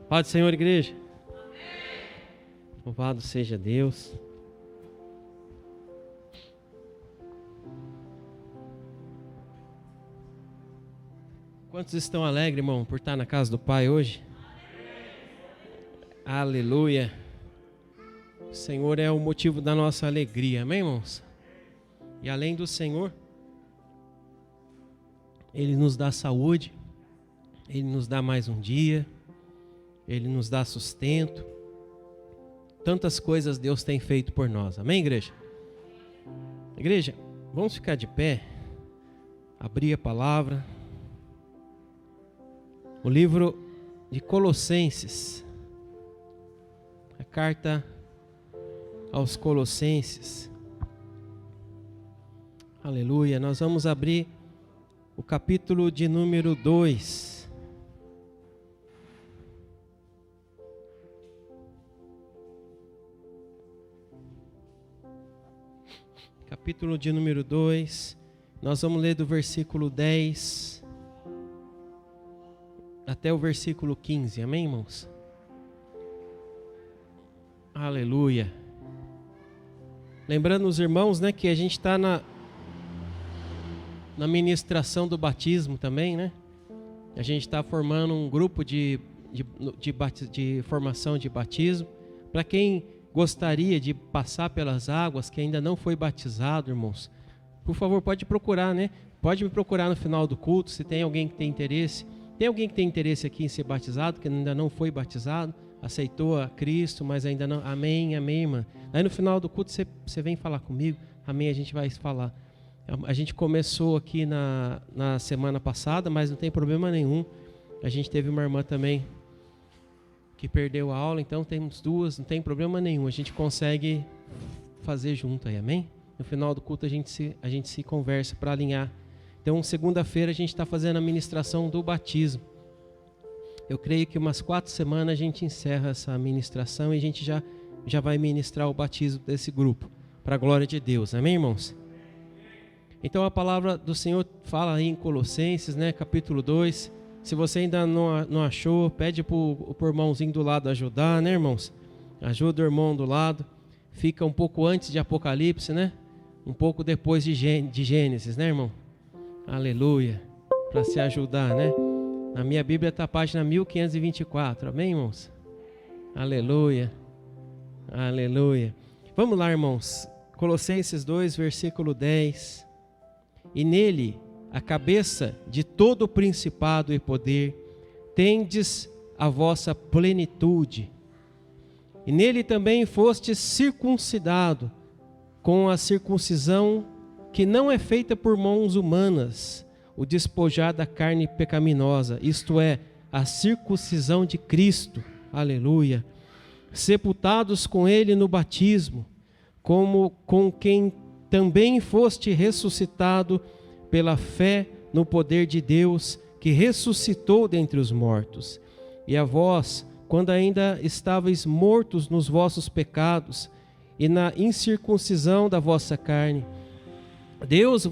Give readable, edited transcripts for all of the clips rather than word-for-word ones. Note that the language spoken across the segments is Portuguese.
Paz do Senhor, igreja. Louvado seja Deus. Quantos estão alegres, irmão, por estar na casa do Pai hoje? Aleluia. O Senhor é o motivo da nossa alegria, amém, irmãos? E além do Senhor, Ele nos dá saúde, Ele nos dá mais um dia, Ele nos dá sustento. Tantas coisas Deus tem feito por nós, amém, igreja? Igreja, vamos ficar de pé, abrir a palavra. O livro de Colossenses, a carta aos Colossenses. Aleluia, nós vamos abrir o capítulo de número 2. Capítulo de número 2, nós vamos ler do versículo 10 até o versículo 15, amém, irmãos? Aleluia. Lembrando os irmãos, né, que a gente está na ministração do batismo também, né? A gente está formando um grupo de formação de batismo. Para quem gostaria de passar pelas águas, que ainda não foi batizado, irmãos, por favor, pode procurar, né? Pode me procurar no final do culto, se tem alguém que tem interesse. Tem alguém que tem interesse aqui em ser batizado, que ainda não foi batizado, aceitou a Cristo, mas ainda não. Amém, amém, irmã. Aí no final do culto você vem falar comigo, amém, a gente vai falar. A gente começou aqui na semana passada, mas não tem problema nenhum. A gente teve uma irmã também que perdeu a aula, então temos duas, não tem problema nenhum. A gente consegue fazer junto aí, amém? No final do culto a gente se conversa para alinhar. Então, segunda-feira a gente está fazendo a ministração do batismo. Eu creio que umas 4 semanas a gente encerra essa ministração e a gente já vai ministrar o batismo desse grupo, para a glória de Deus. Amém, irmãos? Então, a palavra do Senhor fala aí em Colossenses, né, capítulo 2. Se você ainda não achou, pede para o irmãozinho do lado ajudar, né, irmãos? Ajuda o irmão do lado. Fica um pouco antes de Apocalipse, né? Um pouco depois de Gênesis, né, irmão? Aleluia, para se ajudar, né? Na minha Bíblia está a página 1524, amém, irmãos? Aleluia, aleluia. Vamos lá, irmãos, Colossenses 2, versículo 10. E nele, a cabeça de todo o principado e poder, tendes a vossa plenitude. E nele também fostes circuncidado, com a circuncisão que não é feita por mãos humanas, o despojar da carne pecaminosa, isto é, a circuncisão de Cristo, aleluia, sepultados com ele no batismo, como com quem também foste ressuscitado pela fé no poder de Deus, que ressuscitou dentre os mortos. E a vós, quando ainda estáveis mortos nos vossos pecados e na incircuncisão da vossa carne, Deus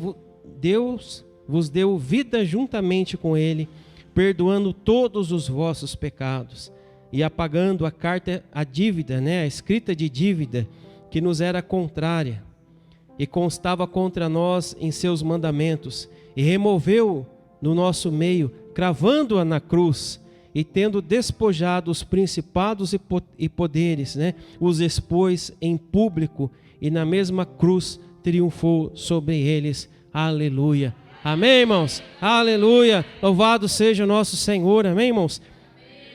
vos deu vida juntamente com ele, perdoando todos os vossos pecados e apagando a dívida, né, a escrita de dívida que nos era contrária e constava contra nós em seus mandamentos, e removeu no nosso meio, cravando-a na cruz, e tendo despojado os principados e poderes, né, os expôs em público, e na mesma cruz triunfou sobre eles. Aleluia. Amém, irmãos? Aleluia. Louvado seja o nosso Senhor. Amém, irmãos?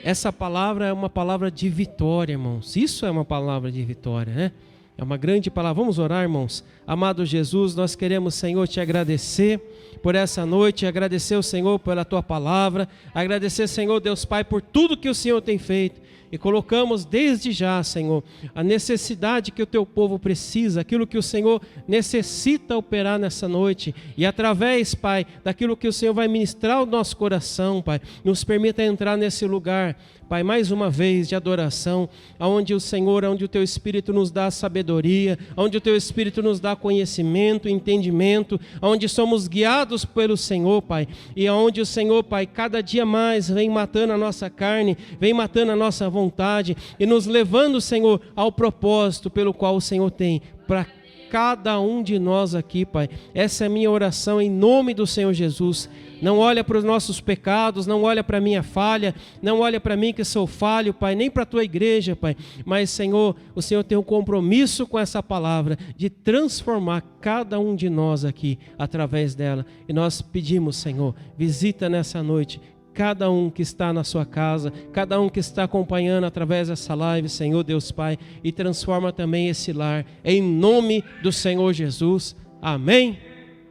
Essa palavra é uma palavra de vitória, irmãos. Isso é uma palavra de vitória, né? É uma grande palavra. Vamos orar, irmãos? Amado Jesus, nós queremos, Senhor, te agradecer por essa noite, agradecer ao Senhor pela tua palavra, agradecer, Senhor Deus Pai, por tudo que o Senhor tem feito. E colocamos desde já, Senhor, a necessidade que o teu povo precisa, aquilo que o Senhor necessita operar nessa noite. E através, Pai, daquilo que o Senhor vai ministrar ao nosso coração, Pai, nos permita entrar nesse lugar Pai, mais uma vez de adoração, onde o Senhor, onde o Teu Espírito nos dá sabedoria, onde o Teu Espírito nos dá conhecimento, entendimento, onde somos guiados pelo Senhor, Pai, e onde o Senhor, Pai, cada dia mais vem matando a nossa carne, vem matando a nossa vontade e nos levando, Senhor, ao propósito pelo qual o Senhor tem para cada um de nós aqui, Pai. Essa é a minha oração em nome do Senhor Jesus. Não olha para os nossos pecados, não olha para a minha falha, não olha para mim que sou falho, Pai, nem para a Tua igreja, Pai. Mas, Senhor, o Senhor tem um compromisso com essa palavra de transformar cada um de nós aqui através dela. E nós pedimos, Senhor, visita nessa noite cada um que está na sua casa, cada um que está acompanhando através dessa live, Senhor Deus Pai, e transforma também esse lar, em nome do Senhor Jesus. Amém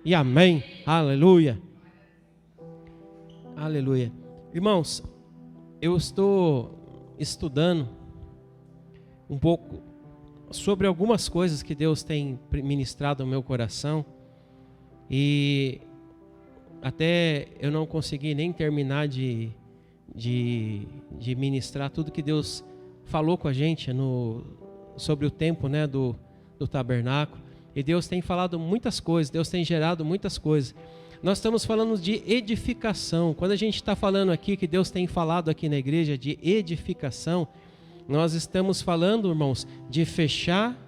e amém. Aleluia. Aleluia. Irmãos, eu estou estudando um pouco sobre algumas coisas que Deus tem ministrado ao meu coração, e até eu não consegui nem terminar de ministrar tudo que Deus falou com a gente sobre o tempo, né, do tabernáculo. E Deus tem falado muitas coisas, Deus tem gerado muitas coisas. Nós estamos falando de edificação. Quando a gente está falando aqui, que Deus tem falado aqui na igreja de edificação, nós estamos falando, irmãos, de fechar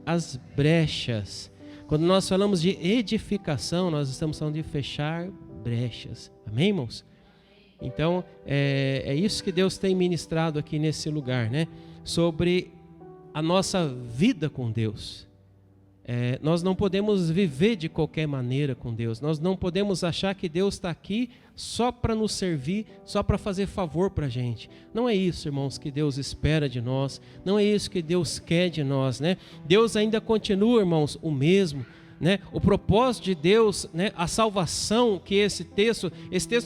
as brechas. Quando nós falamos de edificação, nós estamos falando de fechar brechas. Amém, irmãos? Então, é isso que Deus tem ministrado aqui nesse lugar, né? Sobre a nossa vida com Deus. Nós não podemos viver de qualquer maneira com Deus. Nós não podemos achar que Deus está aqui só para nos servir, só para fazer favor para a gente. Não é isso, irmãos, que Deus espera de nós. Não é isso que Deus quer de nós, né? Deus ainda continua, irmãos, o mesmo, né? O propósito de Deus, né? A salvação que esse texto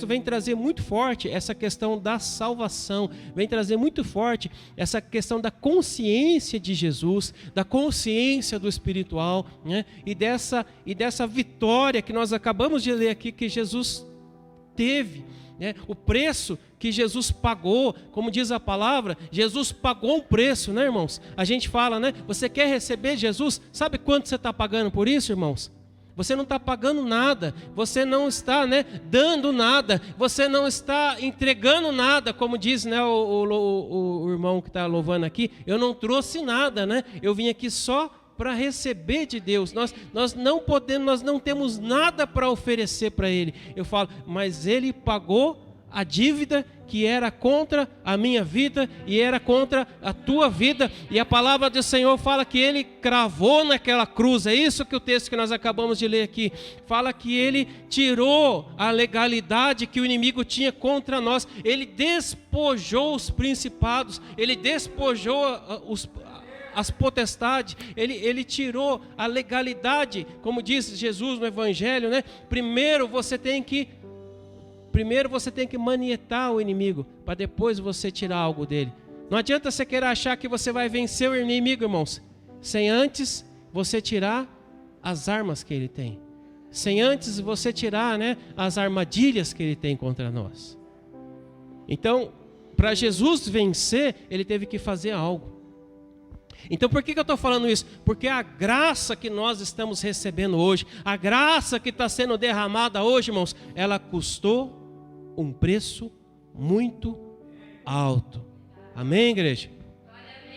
vem trazer muito forte, essa questão da salvação, vem trazer muito forte essa questão da consciência de Jesus, da consciência do espiritual, né? E dessa vitória que nós acabamos de ler aqui, que Jesus teve, né? O preço que Jesus pagou, como diz a palavra, Jesus pagou um preço, né, irmãos? A gente fala, né? Você quer receber Jesus? Sabe quanto você está pagando por isso, irmãos? Você não está pagando nada, você não está, né, dando nada, você não está entregando nada, como diz, né, o irmão que está louvando aqui. Eu não trouxe nada, né? Eu vim aqui só para receber de Deus. Nós não podemos, nós não temos nada para oferecer para Ele. Eu falo, mas Ele pagou a dívida que era contra a minha vida e era contra a tua vida, e a palavra do Senhor fala que Ele cravou naquela cruz. É isso que o texto que nós acabamos de ler aqui fala, que Ele tirou a legalidade que o inimigo tinha contra nós. Ele despojou os principados, Ele despojou as potestades, ele tirou a legalidade, como diz Jesus no Evangelho, né? Primeiro você tem que manietar o inimigo, para depois você tirar algo dele. Não adianta você querer achar que você vai vencer o inimigo, irmãos, sem antes você tirar as armas que ele tem, sem antes você tirar, né, as armadilhas que ele tem contra nós. Então, para Jesus vencer, ele teve que fazer algo. Então por que eu estou falando isso? Porque a graça que nós estamos recebendo hoje, a graça que está sendo derramada hoje, irmãos, ela custou um preço muito alto. Amém, igreja?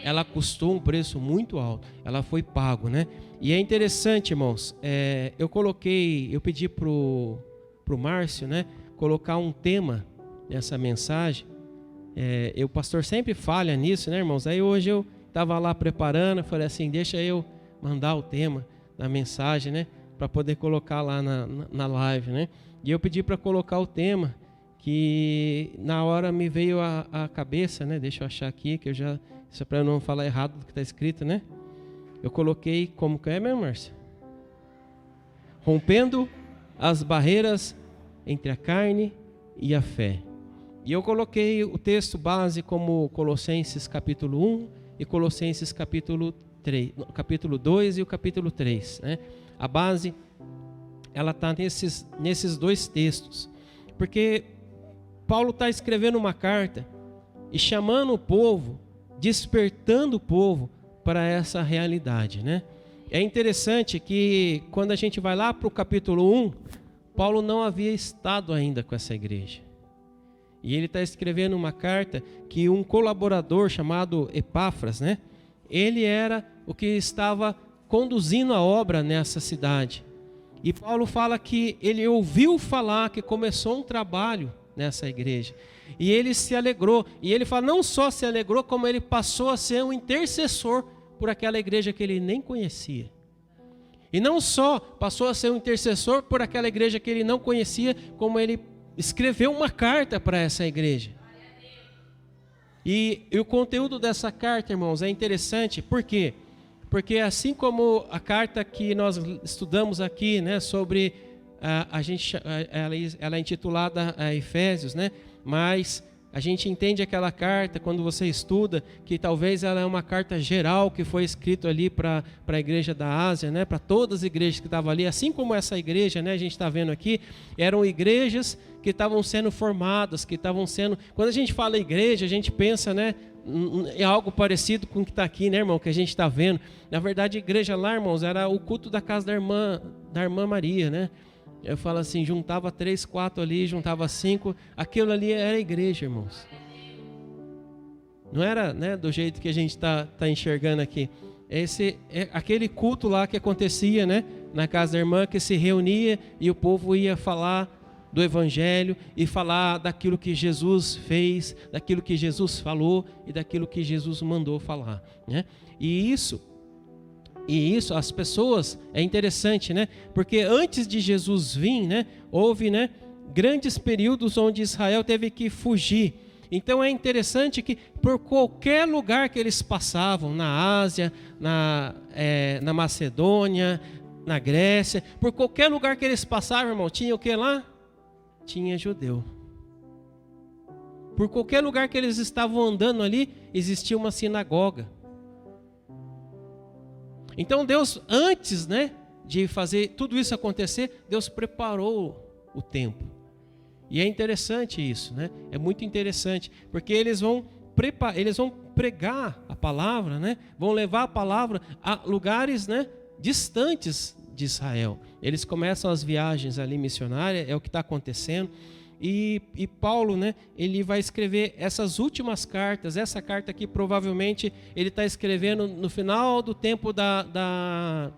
Ela custou um preço muito alto, ela foi pago, né? E é interessante, irmãos, eu pedi pro Márcio, né, colocar um tema nessa mensagem. O pastor sempre falha nisso, né, irmãos? Aí hoje eu estava lá preparando, falei assim, deixa eu mandar o tema da mensagem, né, para poder colocar lá na live, né? E eu pedi para colocar o tema, que na hora me veio a cabeça, né? Deixa eu achar aqui, que eu já, isso é para eu não falar errado do que está escrito, né? Eu coloquei, como que é mesmo, Márcio? Rompendo as barreiras entre a carne e a fé. E eu coloquei o texto base como Colossenses capítulo 1, e Colossenses capítulo 2 e o capítulo 3, né? A base, ela está nesses dois textos, porque Paulo está escrevendo uma carta, e chamando o povo, despertando o povo para essa realidade, né? É interessante que quando a gente vai lá para o capítulo 1, Paulo não havia estado ainda com essa igreja. E ele está escrevendo uma carta que um colaborador chamado Epáfras, né? Ele era o que estava conduzindo a obra nessa cidade. E Paulo fala que ele ouviu falar que começou um trabalho nessa igreja. E ele se alegrou. E ele fala, não só se alegrou, como ele passou a ser um intercessor por aquela igreja que ele nem conhecia. E não só passou a ser um intercessor por aquela igreja que ele não conhecia, como ele escreveu uma carta para essa igreja. E o conteúdo dessa carta, irmãos, é interessante. Por quê? Porque assim como a carta que nós estudamos aqui, né, sobre ela é intitulada a Efésios, né? Mas a gente entende aquela carta quando você estuda que talvez ela é uma carta geral que foi escrita ali para a igreja da Ásia, né? Para todas as igrejas que estavam ali, assim como essa igreja, né? A gente está vendo aqui, eram igrejas que estavam sendo formadas, que estavam sendo. Quando a gente fala igreja, a gente pensa, né? É algo parecido com o que está aqui, né, irmão? Que a gente está vendo. Na verdade, a igreja lá, irmãos, era o culto da casa da irmã Maria, né? Eu falo assim, juntava 3, 4 ali, juntava 5. Aquilo ali era a igreja, irmãos. Não era, né, do jeito que a gente está enxergando aqui. Aquele culto lá que acontecia, né, na casa da irmã, que se reunia e o povo ia falar do evangelho e falar daquilo que Jesus fez, daquilo que Jesus falou e daquilo que Jesus mandou falar, né? E isso, as pessoas, é interessante, né? Porque antes de Jesus vir, né, houve, né, grandes períodos onde Israel teve que fugir. Então é interessante que por qualquer lugar que eles passavam, na Ásia, na Macedônia, na Grécia, por qualquer lugar que eles passavam, irmão, tinha o que lá? Tinha judeu. Por qualquer lugar que eles estavam andando ali, existia uma sinagoga. Então Deus, antes, né, de fazer tudo isso acontecer, Deus preparou o tempo. E é interessante isso, né? É muito interessante, porque eles vão pregar a palavra, né? Vão levar a palavra a lugares, né, distantes de Israel. Eles começam as viagens ali missionárias, é o que está acontecendo. E Paulo, né, ele vai escrever essas últimas cartas. Essa carta aqui provavelmente ele está escrevendo no final do tempo da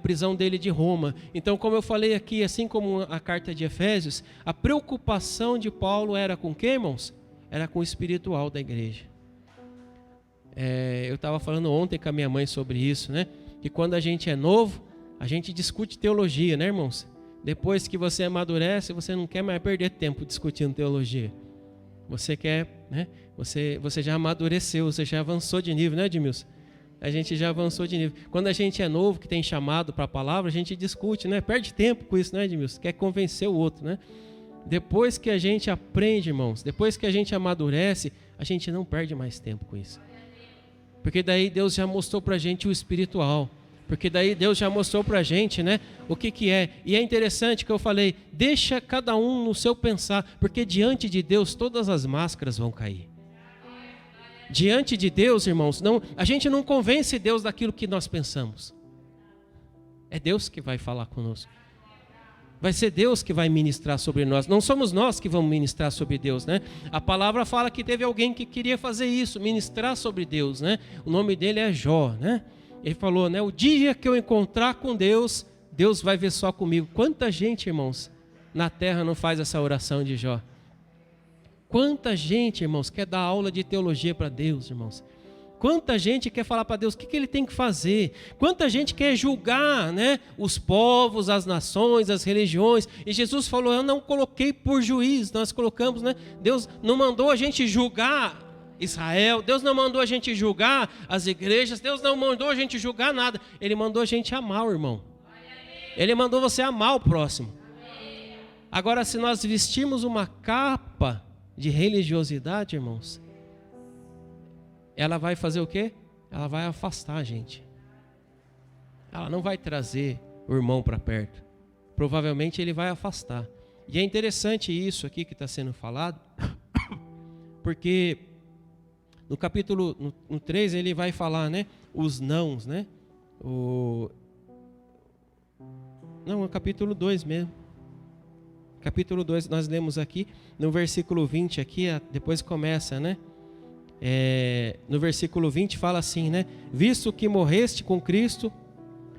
prisão dele de Roma. Então, como eu falei aqui, assim como a carta de Efésios, a preocupação de Paulo era com o quê, irmãos? Era com o espiritual da igreja. Eu estava falando ontem com a minha mãe sobre isso, né? Que quando a gente é novo, a gente discute teologia, né, irmãos? Depois que você amadurece, você não quer mais perder tempo discutindo teologia. Você quer, né? Você já amadureceu, você já avançou de nível, né, Edmilson? A gente já avançou de nível. Quando a gente é novo, que tem chamado para a palavra, a gente discute, né? Perde tempo com isso, né, Edmilson? Quer convencer o outro, né? Depois que a gente aprende, irmãos, depois que a gente amadurece, a gente não perde mais tempo com isso. Porque daí Deus já mostrou para a gente o espiritual. Porque daí Deus já mostrou para a gente, né, o que é. E é interessante que eu falei, deixa cada um no seu pensar, porque diante de Deus todas as máscaras vão cair. Diante de Deus, irmãos, a gente não convence Deus daquilo que nós pensamos. É Deus que vai falar conosco. Vai ser Deus que vai ministrar sobre nós. Não somos nós que vamos ministrar sobre Deus, né? A palavra fala que teve alguém que queria fazer isso, ministrar sobre Deus, né? O nome dele é Jó, né? Ele falou, né? O dia que eu encontrar com Deus, Deus vai ver só comigo. Quanta gente, irmãos, na terra não faz essa oração de Jó? Quanta gente, irmãos, quer dar aula de teologia para Deus, irmãos? Quanta gente quer falar para Deus o que ele tem que fazer? Quanta gente quer julgar, né, os povos, as nações, as religiões? E Jesus falou, eu não coloquei por juiz, nós colocamos, né? Deus não mandou a gente julgar Israel, Deus não mandou a gente julgar as igrejas, Deus não mandou a gente julgar nada. Ele mandou a gente amar o irmão. Ele mandou você amar o próximo. Agora, se nós vestirmos uma capa de religiosidade, irmãos, ela vai fazer o quê? Ela vai afastar a gente. Ela não vai trazer o irmão para perto. Provavelmente ele vai afastar. E é interessante isso aqui que está sendo falado, porque No capítulo no 3 ele vai falar, né, os nãos, né? Não, é o capítulo 2 mesmo. Capítulo 2 nós lemos aqui, no versículo 20 aqui, depois começa, né? No versículo 20 fala assim, né? Visto que morreste com Cristo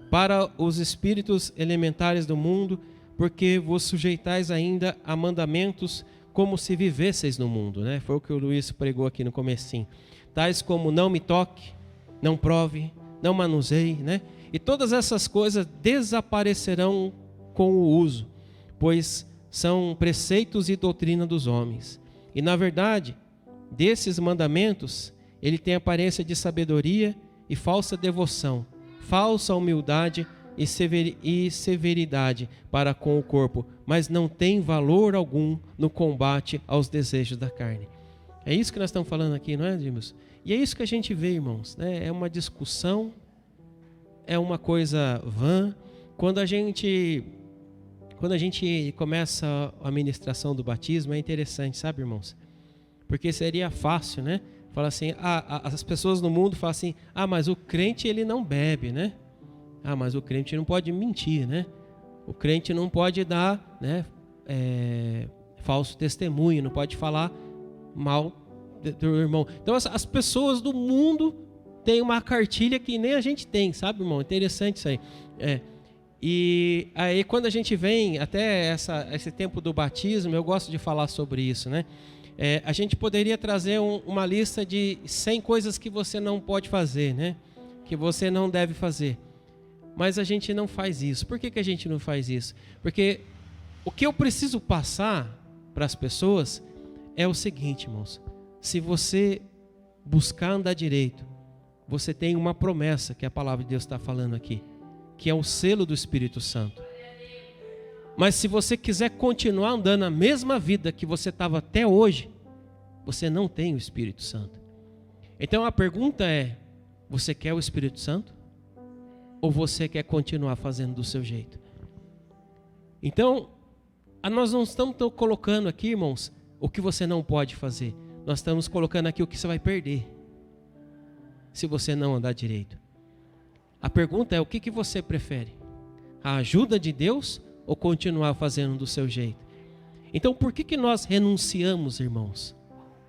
para os espíritos elementares do mundo, porque vos sujeitais ainda a mandamentos como se vivesseis no mundo, né? Foi o que o Luiz pregou aqui no comecinho. Tais como não me toque, não prove, não manuseie, né? E todas essas coisas desaparecerão com o uso, pois são preceitos e doutrina dos homens. E na verdade, desses mandamentos, ele tem aparência de sabedoria e falsa devoção, falsa humildade e severidade para com o corpo, mas não tem valor algum no combate aos desejos da carne. É isso que nós estamos falando aqui, não é, Dimos? E é isso que a gente vê, irmãos, né? É uma discussão, é uma coisa vã. Quando a gente começa a ministração do batismo, é interessante, sabe, irmãos? Porque seria fácil, né? Falar assim, as pessoas no mundo falam assim, mas o crente ele não bebe, né? Mas o crente não pode mentir, né? O crente não pode dar, né, falso testemunho, não pode falar mal do irmão. Então as pessoas do mundo têm uma cartilha que nem a gente tem, sabe, irmão? Interessante isso aí. E aí quando a gente vem até esse tempo do batismo, eu gosto de falar sobre isso, né? A gente poderia trazer uma lista de 100 coisas que você não pode fazer, né? Que você não deve fazer. Mas a gente não faz isso. Por que a gente não faz isso? Porque o que eu preciso passar para as pessoas é o seguinte, irmãos. Se você buscar andar direito, você tem uma promessa que a palavra de Deus está falando aqui, que é o selo do Espírito Santo. Mas se você quiser continuar andando a mesma vida que você estava até hoje, você não tem o Espírito Santo. Então a pergunta é, você quer o Espírito Santo? Ou você quer continuar fazendo do seu jeito? Então, nós não estamos colocando aqui, irmãos, o que você não pode fazer. Nós estamos colocando aqui o que você vai perder, se você não andar direito. A pergunta é, o que você prefere? A ajuda de Deus ou continuar fazendo do seu jeito? Então, por que nós renunciamos, irmãos,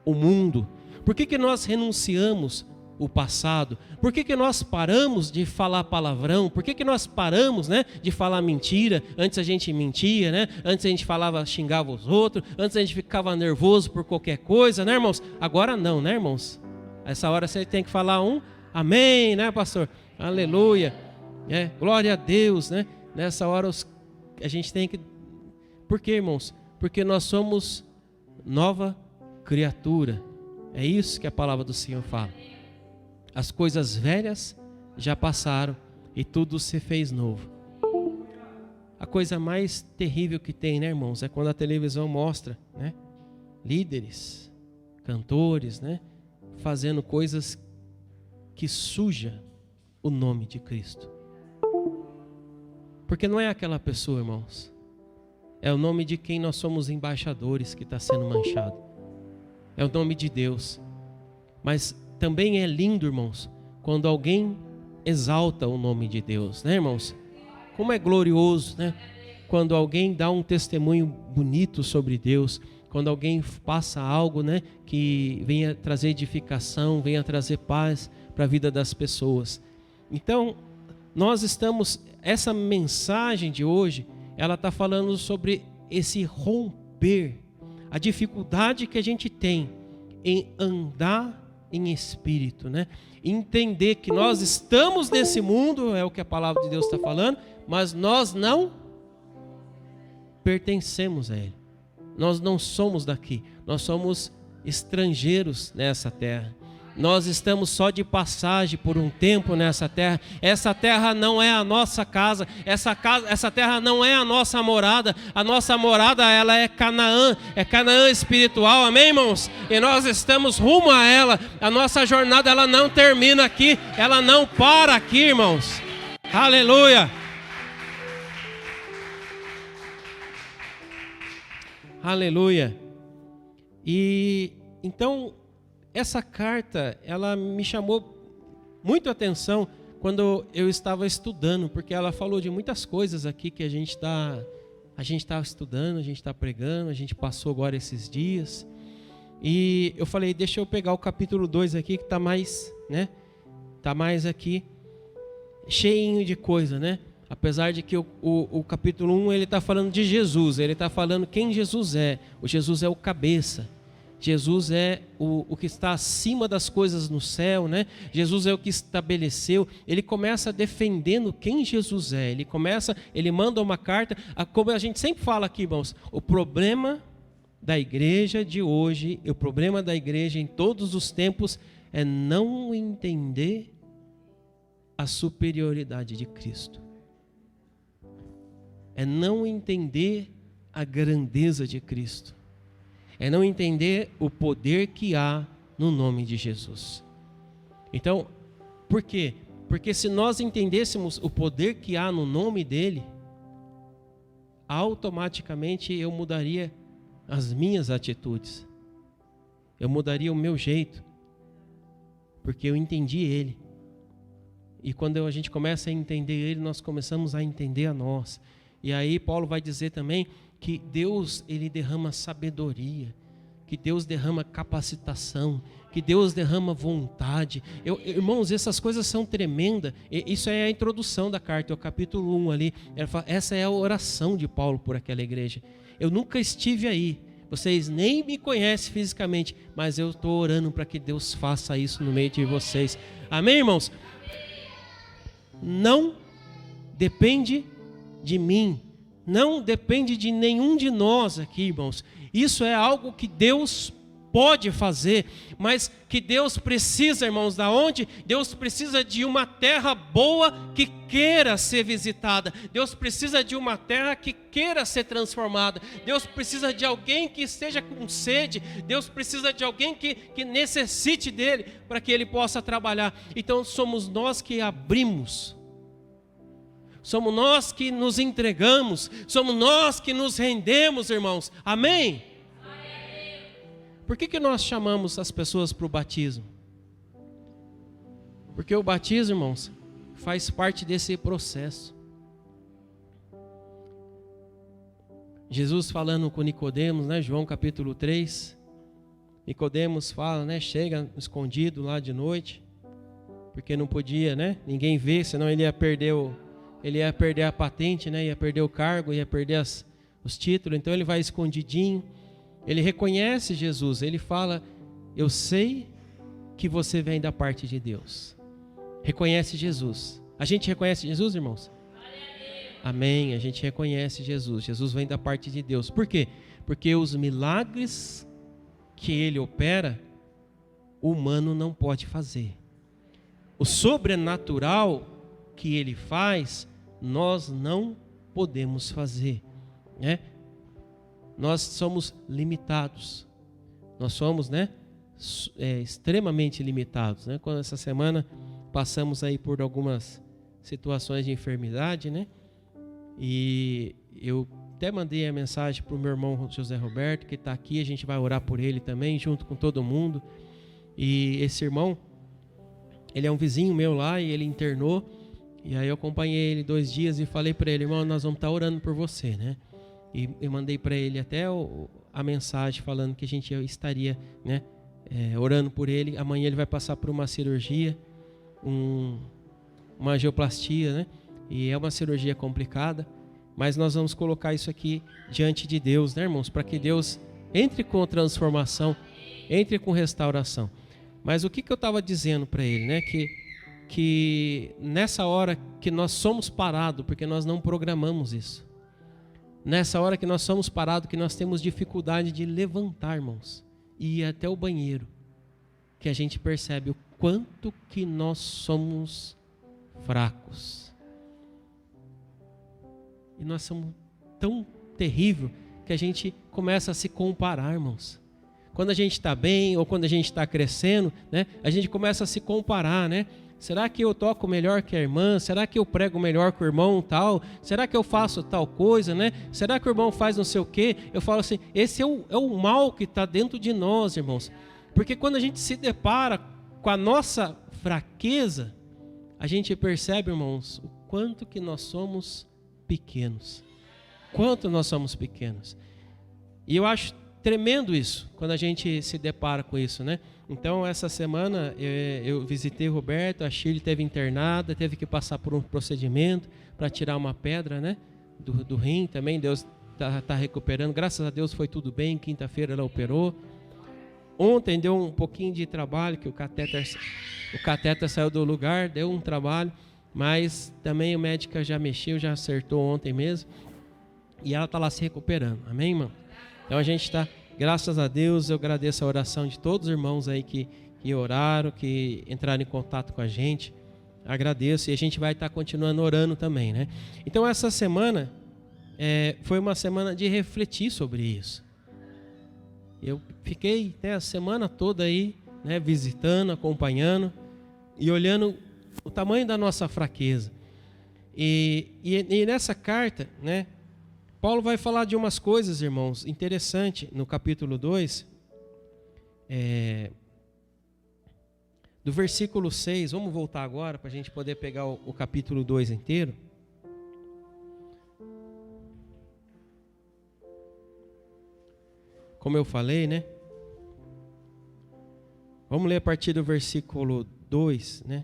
o mundo? Por que nós renunciamos o passado? Por que nós paramos de falar palavrão? Por que nós paramos, né, de falar mentira? Antes a gente mentia, né? Antes a gente xingava os outros. Antes a gente ficava nervoso por qualquer coisa, né, irmãos? Agora não, né, irmãos? Essa hora você tem que falar amém, né, pastor? Aleluia, glória a Deus, né? Nessa hora a gente tem que... Por quê, irmãos? Porque nós somos nova criatura. É isso que a palavra do Senhor fala. As coisas velhas já passaram e tudo se fez novo. A coisa mais terrível que tem, né, irmãos, é quando a televisão mostra, né, líderes, cantores, né, fazendo coisas que suja o nome de Cristo. Porque não é aquela pessoa, irmãos. É o nome de quem nós somos embaixadores que está sendo manchado. É o nome de Deus. Mas também é lindo, irmãos, quando alguém exalta o nome de Deus, né, irmãos? Como é glorioso, né? Quando alguém dá um testemunho bonito sobre Deus, quando alguém passa algo, né, que venha trazer edificação, venha trazer paz para a vida das pessoas. Então, essa mensagem de hoje, ela está falando sobre esse romper, a dificuldade que a gente tem em andar em espírito, né? Entender que nós estamos nesse mundo, é o que a palavra de Deus está falando, mas nós não pertencemos a ele. Nós não somos daqui, nós somos estrangeiros nessa terra. Nós estamos só de passagem por um tempo nessa terra. Essa terra não é a nossa casa. Essa terra não é a nossa morada. A nossa morada, ela é Canaã espiritual, amém, irmãos? E nós estamos rumo a ela. A nossa jornada, ela não termina aqui, ela não para aqui, irmãos. Aleluia. Aleluia. E então essa carta, ela me chamou muito a atenção quando eu estava estudando, porque ela falou de muitas coisas aqui que a gente está estudando, a gente está pregando, a gente passou agora esses dias. E eu falei, deixa eu pegar o capítulo 2 aqui, que está mais, né? Está mais aqui, cheinho de coisa, né? Apesar de que o capítulo 1, ele está falando de Jesus, ele está falando quem Jesus é. O Jesus é o cabeça. Jesus é o que está acima das coisas no céu, né? Jesus é o que estabeleceu. Ele começa defendendo quem Jesus é. Ele manda uma carta, como a gente sempre fala aqui, irmãos, o problema da igreja de hoje, o problema da igreja em todos os tempos é não entender a superioridade de Cristo. É não entender a grandeza de Cristo. É não entender o poder que há no nome de Jesus. Então, por quê? Porque se nós entendêssemos o poder que há no nome dele, automaticamente eu mudaria as minhas atitudes. Eu mudaria o meu jeito. Porque eu entendi ele. E quando a gente começa a entender ele, nós começamos a entender a nós. E aí Paulo vai dizer também que Deus, ele derrama sabedoria, que Deus derrama capacitação, que Deus derrama vontade. Irmãos, essas coisas são tremendas. Isso é a introdução da carta, é o capítulo 1 ali. Essa é a oração de Paulo por aquela igreja. Eu nunca estive aí, vocês nem me conhecem fisicamente, mas eu estou orando para que Deus faça isso no meio de vocês. Amém, irmãos? Não depende de mim. Não depende de nenhum de nós aqui, irmãos. Isso é algo que Deus pode fazer, mas que Deus precisa, irmãos, da onde? Deus precisa de uma terra boa que queira ser visitada. Deus precisa de uma terra que queira ser transformada. Deus precisa de alguém que esteja com sede. Deus precisa de alguém que necessite dele para que ele possa trabalhar. Então somos nós que abrimos. Somos nós que nos entregamos, somos nós que nos rendemos, irmãos. Amém? Amém. Por que nós chamamos as pessoas para o batismo? Porque o batismo, irmãos, faz parte desse processo. Jesus falando com Nicodemos, né? João capítulo 3. Nicodemos fala, né? Chega escondido lá de noite, porque não podia, né? Ninguém ver, senão ele ia perder a patente, né? Ia perder o cargo, ia perder os títulos. Então ele vai escondidinho. Ele reconhece Jesus. Ele fala, eu sei que você vem da parte de Deus. Reconhece Jesus. A gente reconhece Jesus, irmãos? Amém. A gente reconhece Jesus. Jesus vem da parte de Deus. Por quê? Porque os milagres que ele opera, o humano não pode fazer. O sobrenatural que ele faz, nós não podemos fazer, né? Nós somos limitados. Nós somos, né, extremamente limitados, né? Quando essa semana passamos aí por algumas situações de enfermidade, né? E eu até mandei a mensagem para o meu irmão José Roberto, que está aqui. A gente vai orar por ele também, junto com todo mundo. E esse irmão, ele é um vizinho meu lá e ele internou. E aí eu acompanhei ele 2 dias e falei para ele, irmão, nós vamos estar orando por você, né? E eu mandei para ele até a mensagem falando que a gente estaria, né, orando por ele. Amanhã ele vai passar por uma cirurgia, uma angioplastia, né? E é uma cirurgia complicada, mas nós vamos colocar isso aqui diante de Deus, né, irmãos? Para que Deus entre com transformação, entre com restauração. Mas o que eu estava dizendo para ele, né? Que nessa hora que nós somos parados, porque nós não programamos isso. Nessa hora que nós somos parados, que nós temos dificuldade de levantar, irmãos, e ir até o banheiro, que a gente percebe o quanto que nós somos fracos. E nós somos tão terrível que a gente começa a se comparar, irmãos. Quando a gente está bem ou quando a gente está crescendo, né, a gente começa a se comparar, né? Será que eu toco melhor que a irmã? Será que eu prego melhor que o irmão tal? Será que eu faço tal coisa, né? Será que o irmão faz não sei o quê? Eu falo assim, esse é o mal que está dentro de nós, irmãos. Porque quando a gente se depara com a nossa fraqueza, a gente percebe, irmãos, o quanto que nós somos pequenos. Quanto nós somos pequenos. E eu acho tremendo isso, quando a gente se depara com isso, né? Então, essa semana eu visitei o Roberto, a Shirley esteve internada, teve que passar por um procedimento para tirar uma pedra, né? Do rim também, Deus está recuperando. Graças a Deus foi tudo bem, quinta-feira ela operou. Ontem deu um pouquinho de trabalho, que o catéter saiu do lugar, deu um trabalho, mas também o médico já mexeu, já acertou ontem mesmo, e ela está lá se recuperando, amém, irmão? Então a gente está, graças a Deus, eu agradeço a oração de todos os irmãos aí que oraram, que entraram em contato com a gente, agradeço, e a gente vai estar continuando orando também, né? Então essa semana foi uma semana de refletir sobre isso. Eu fiquei a semana toda aí, né, visitando, acompanhando e olhando o tamanho da nossa fraqueza. E nessa carta, né, Paulo vai falar de umas coisas, irmãos, interessante no capítulo 2, do versículo 6. Vamos voltar agora para a gente poder pegar o capítulo 2 inteiro. Como eu falei, né? Vamos ler a partir do versículo 2, né?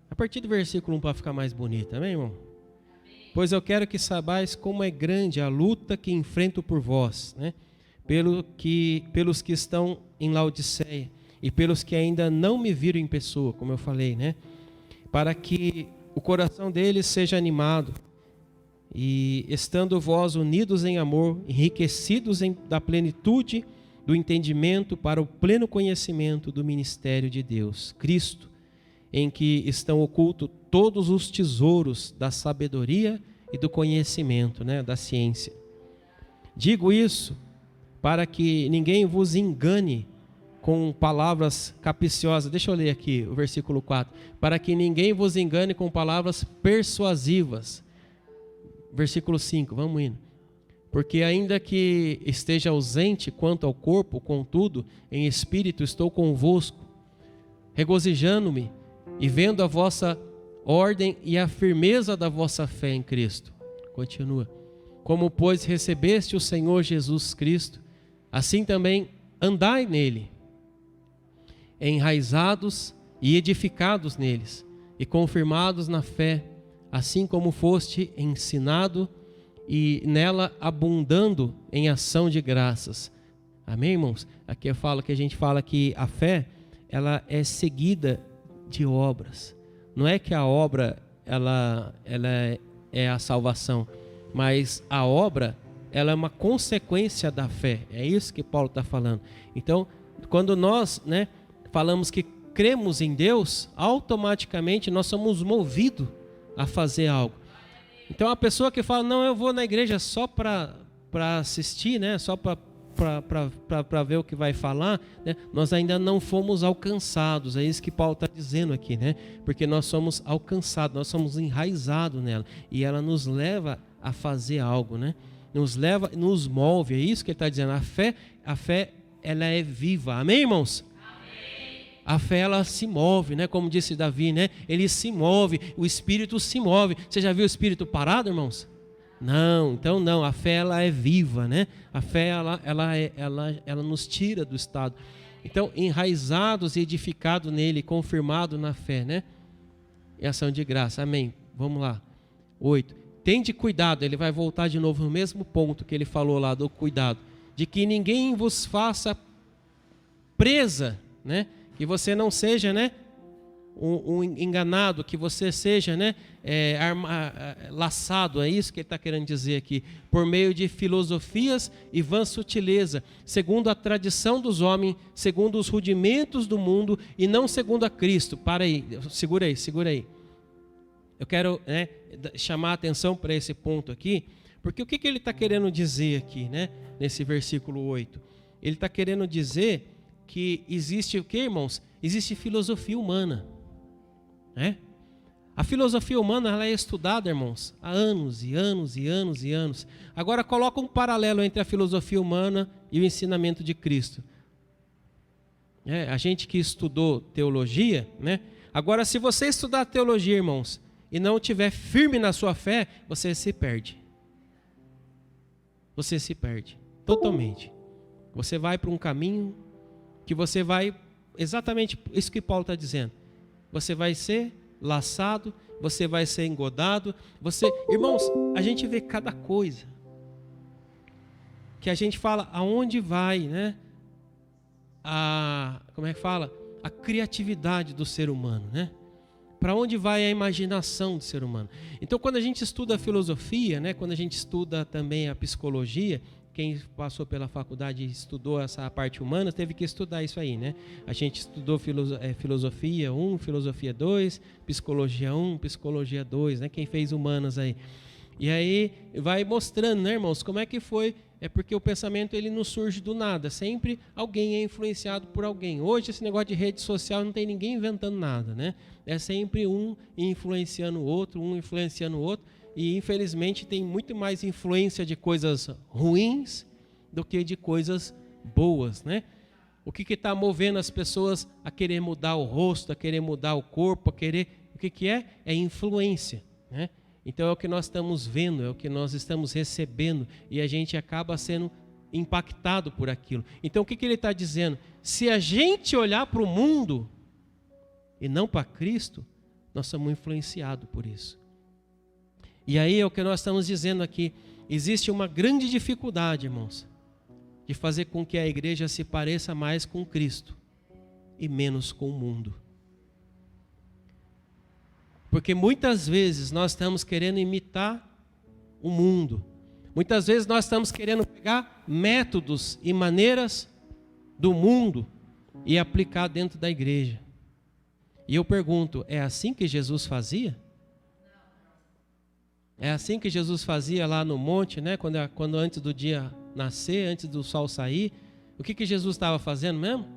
A partir do versículo 1 para ficar mais bonito, amém, irmão? Pois eu quero que saibais como é grande a luta que enfrento por vós, né? Pelos que estão em Laodiceia e pelos que ainda não me viram em pessoa, como eu falei, né? Para que o coração deles seja animado, e estando vós unidos em amor, enriquecidos da plenitude do entendimento para o pleno conhecimento do ministério de Deus, Cristo, em que estão ocultos todos os tesouros da sabedoria e do conhecimento, né, da ciência. Digo isso para que ninguém vos engane com palavras capciosas. Deixa eu ler aqui o versículo 4. Para que ninguém vos engane com palavras persuasivas. Versículo 5, vamos indo. Porque ainda que esteja ausente quanto ao corpo, contudo, em espírito estou convosco, regozijando-me e vendo a vossa ordem e a firmeza da vossa fé em Cristo. Continua. Como, pois, recebeste o Senhor Jesus Cristo, assim também andai nele, enraizados e edificados neles, e confirmados na fé, assim como foste ensinado, e nela abundando em ação de graças. Amém, irmãos? Aqui a gente fala que a fé, ela é seguida de obras. Não é que a obra ela é a salvação, mas a obra, ela é uma consequência da fé. É isso que Paulo está falando. Então, quando nós, né, falamos que cremos em Deus, automaticamente nós somos movidos a fazer algo. Então a pessoa que fala, não, eu vou na igreja só para assistir, né? Só para ver o que vai falar, né? Nós ainda não fomos alcançados. É isso que Paulo está dizendo aqui, né? Porque nós somos alcançados, nós somos enraizados nela, e ela nos leva a fazer algo, né? Nos leva, nos move. É isso que ele está dizendo. A fé ela é viva. Amém, irmãos? A fé, ela se move, né? Como disse Davi, né? Ele se move, o Espírito se move. Você já viu o Espírito parado, irmãos? Não, então não. A fé, ela é viva, né? A fé, ela nos tira do estado. Então, enraizados e edificados nele, confirmados na fé, né? E ação de graça. Amém. Vamos lá. 8. Tende cuidado. Ele vai voltar de novo no mesmo ponto que ele falou lá do cuidado. De que ninguém vos faça presa, né? Que você não seja, né, um enganado, que você seja, né, laçado, é isso que ele está querendo dizer aqui, por meio de filosofias e vã sutileza, segundo a tradição dos homens, segundo os rudimentos do mundo, e não segundo a Cristo. Para aí, segura aí. Eu quero, né, chamar a atenção para esse ponto aqui, porque o que ele está querendo dizer aqui, né, nesse versículo 8? Ele está querendo dizer que existe o que, irmãos? Existe filosofia humana, né? A filosofia humana, ela é estudada, irmãos, há anos e anos e anos e anos. Agora coloca um paralelo entre a filosofia humana e o ensinamento de Cristo. A gente que estudou teologia, né? Agora, se você estudar teologia, irmãos, e não estiver firme na sua fé, você se perde. Você se perde totalmente. Você vai para um caminho que você vai, exatamente isso que Paulo está dizendo. Você vai ser laçado, você vai ser engodado. Irmãos, a gente vê cada coisa que a gente fala aonde vai, né? Como é que fala? A criatividade do ser humano, né? Para onde vai a imaginação do ser humano? Então, quando a gente estuda a filosofia, né? Quando a gente estuda também a psicologia, quem passou pela faculdade e estudou essa parte humana, teve que estudar isso aí, né? A gente estudou filosofia 1, filosofia 2, psicologia 1, psicologia 2, né? Quem fez humanas aí. E aí vai mostrando, né, irmãos, como é que foi. É porque o pensamento ele não surge do nada, sempre alguém é influenciado por alguém. Hoje esse negócio de rede social não tem ninguém inventando nada, né? É sempre um influenciando o outro, um influenciando o outro, e infelizmente tem muito mais influência de coisas ruins do que de coisas boas, né? O que está movendo as pessoas a querer mudar o rosto, a querer mudar o corpo, o que é? É influência, né? Então é o que nós estamos vendo, é o que nós estamos recebendo, e a gente acaba sendo impactado por aquilo. Então o que ele está dizendo? Se a gente olhar para o mundo e não para Cristo, nós somos influenciados por isso. E aí é o que nós estamos dizendo aqui. Existe uma grande dificuldade, irmãos, de fazer com que a igreja se pareça mais com Cristo e menos com o mundo. Porque muitas vezes nós estamos querendo imitar o mundo. Muitas vezes nós estamos querendo pegar métodos e maneiras do mundo e aplicar dentro da igreja. E eu pergunto, é assim que Jesus fazia? É assim que Jesus fazia lá no monte, né? Quando antes do dia nascer, antes do sol sair. O que Jesus estava fazendo mesmo?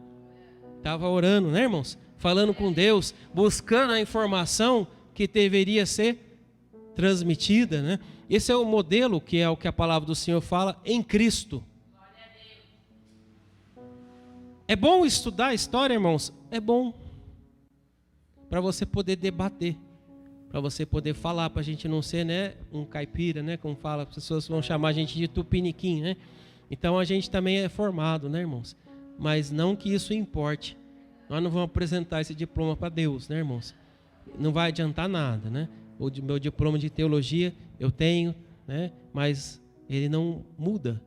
Estava orando, né, irmãos? Falando com Deus, buscando a informação que deveria ser transmitida, né? Esse é o modelo que é o que a palavra do Senhor fala em Cristo. É bom estudar a história, irmãos? É bom. Para você poder debater, para você poder falar, para a gente não ser, né, um caipira, né, como fala, as pessoas vão chamar a gente de tupiniquim, né? Então a gente também é formado, né, irmãos? Mas não que isso importe. Nós não vamos apresentar esse diploma para Deus, né, irmãos? Não vai adiantar nada, né? O meu diploma de teologia eu tenho, né? Mas ele não muda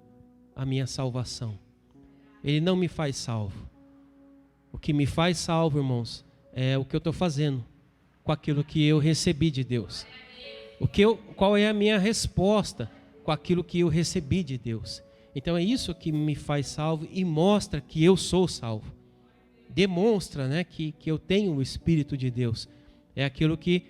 a minha salvação. Ele não me faz salvo. O que me faz salvo, irmãos, é o que eu estou fazendo com aquilo que eu recebi de Deus. Qual é a minha resposta com aquilo que eu recebi de Deus? Então é isso que me faz salvo e mostra que eu sou salvo. Demonstra, né, que eu tenho o Espírito de Deus. É aquilo que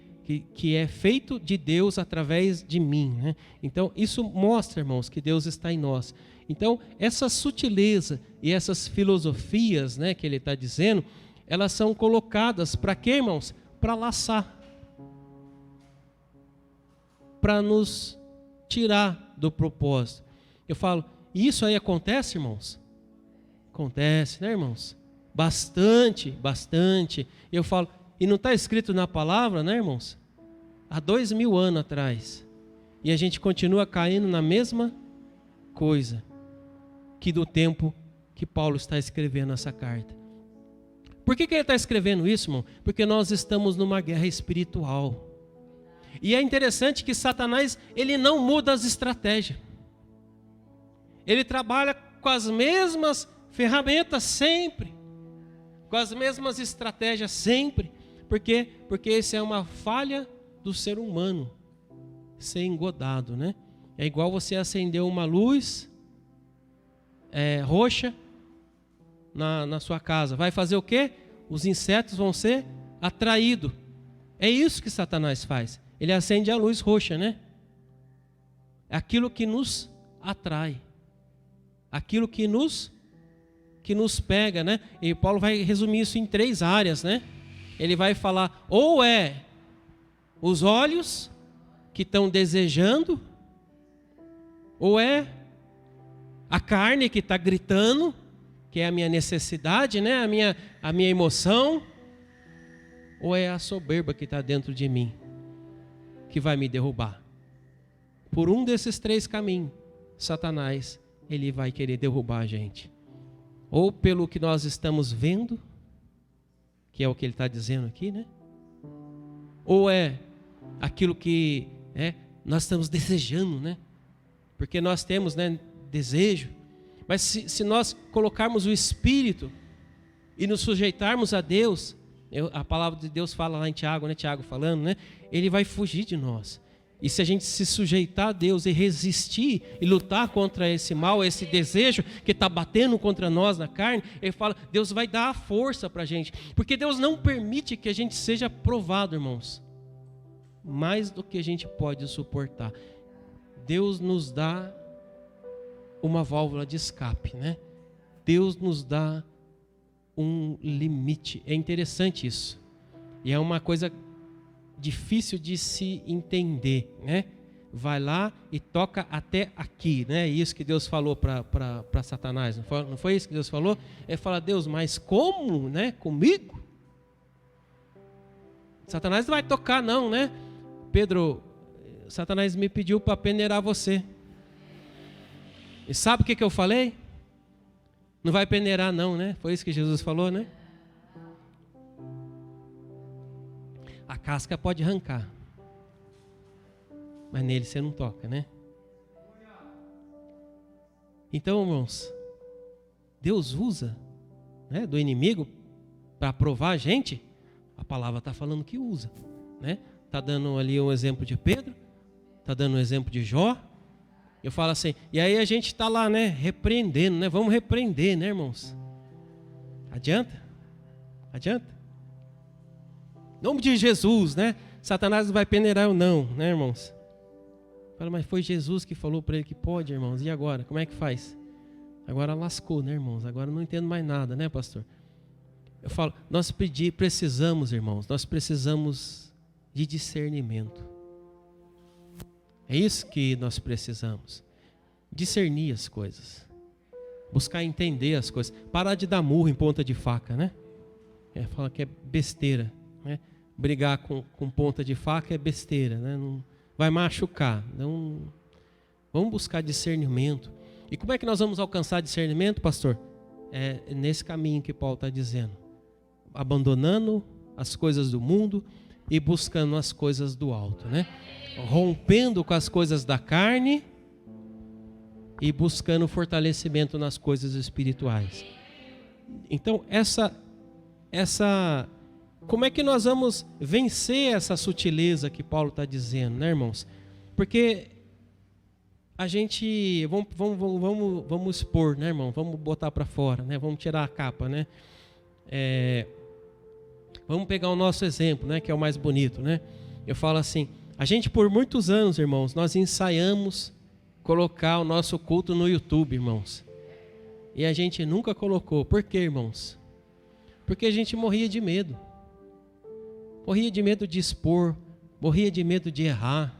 é feito de Deus através de mim, né? Então isso mostra, irmãos, que Deus está em nós. Então essa sutileza e essas filosofias, né, que ele está dizendo, elas são colocadas para quê, irmãos? Para laçar, para nos tirar do propósito. Eu falo, e isso aí acontece, irmãos? Acontece, né, irmãos? Bastante. Eu falo, e não está escrito na palavra, né, irmãos? Há 2000 anos atrás. E a gente continua caindo na mesma coisa que do tempo que Paulo está escrevendo essa carta. Por que ele está escrevendo isso, irmão? Porque nós estamos numa guerra espiritual. E é interessante que Satanás, ele não muda as estratégias. Ele trabalha com as mesmas ferramentas sempre. Com as mesmas estratégias sempre. Por quê? Porque essa é uma falha do ser humano. Ser engodado, né? É igual você acender uma luz roxa na sua casa. Vai fazer o quê? Os insetos vão ser atraídos. É isso que Satanás faz. Ele acende a luz roxa, né? Aquilo que nos atrai. Aquilo que nos pega, né? E Paulo vai resumir isso em 3 áreas, né? Ele vai falar, ou é os olhos que estão desejando, ou é a carne que está gritando, que é a minha necessidade, né? A minha emoção, ou é a soberba que está dentro de mim que vai me derrubar? Por um desses 3 caminhos, Satanás, ele vai querer derrubar a gente. Ou pelo que nós estamos vendo, que é o que ele está dizendo aqui, né? Ou é aquilo que nós estamos desejando, né? Porque nós temos, né, desejo. Mas se nós colocarmos o Espírito e nos sujeitarmos a Deus, a palavra de Deus fala lá em Tiago, né? Tiago falando, né? Ele vai fugir de nós. E se a gente se sujeitar a Deus e resistir e lutar contra esse mal, esse desejo que está batendo contra nós na carne, ele fala, Deus vai dar a força para a gente. Porque Deus não permite que a gente seja provado, irmãos, mais do que a gente pode suportar. Deus nos dá uma válvula de escape, né? Deus nos dá um limite. É interessante isso. E é uma coisa difícil de se entender, né? Vai lá e toca até aqui, né? Isso que Deus falou para Satanás, não foi isso que Deus falou? Ele fala, Deus, mas como, né? Comigo? Satanás não vai tocar não, né? Pedro, Satanás me pediu para peneirar você. E sabe o que eu falei? Não vai peneirar não, né? Foi isso que Jesus falou, né? A casca pode arrancar, mas nele você não toca, né? Então, irmãos, Deus usa, né, do inimigo para provar a gente. A palavra está falando que usa, né? Está dando ali um exemplo de Pedro, está dando um exemplo de Jó. Eu falo assim, e aí a gente está lá, né, repreendendo, né? Vamos repreender, né, irmãos? Adianta? Adianta? Em nome de Jesus, né? Satanás não vai peneirar eu não, né, irmãos? Fala, mas foi Jesus que falou para ele que pode, irmãos. E agora? Como é que faz? Agora lascou, né, irmãos? Agora não entendo mais nada, né, pastor? Eu falo, nós precisamos, irmãos, nós precisamos de discernimento. É isso que nós precisamos. Discernir as coisas. Buscar entender as coisas. Parar de dar murro em ponta de faca, né? Fala que é besteira, né? Brigar com ponta de faca é besteira, né? Não, vai machucar. Não, vamos buscar discernimento. E como é que nós vamos alcançar discernimento, pastor? É nesse caminho que Paulo está dizendo. Abandonando as coisas do mundo e buscando as coisas do alto, né? Rompendo com as coisas da carne e buscando fortalecimento nas coisas espirituais. Então, como é que nós vamos vencer essa sutileza que Paulo está dizendo, né, irmãos? Porque a gente, vamos expor, né, irmão? Vamos botar para fora, né? Vamos tirar a capa, né? Vamos pegar o nosso exemplo, né, que é o mais bonito, né? Eu falo assim, a gente por muitos anos, irmãos, nós ensaiamos colocar o nosso culto no YouTube, irmãos. E a gente nunca colocou. Por quê, irmãos? Porque a gente morria de medo. Morria de medo de expor, morria de medo de errar,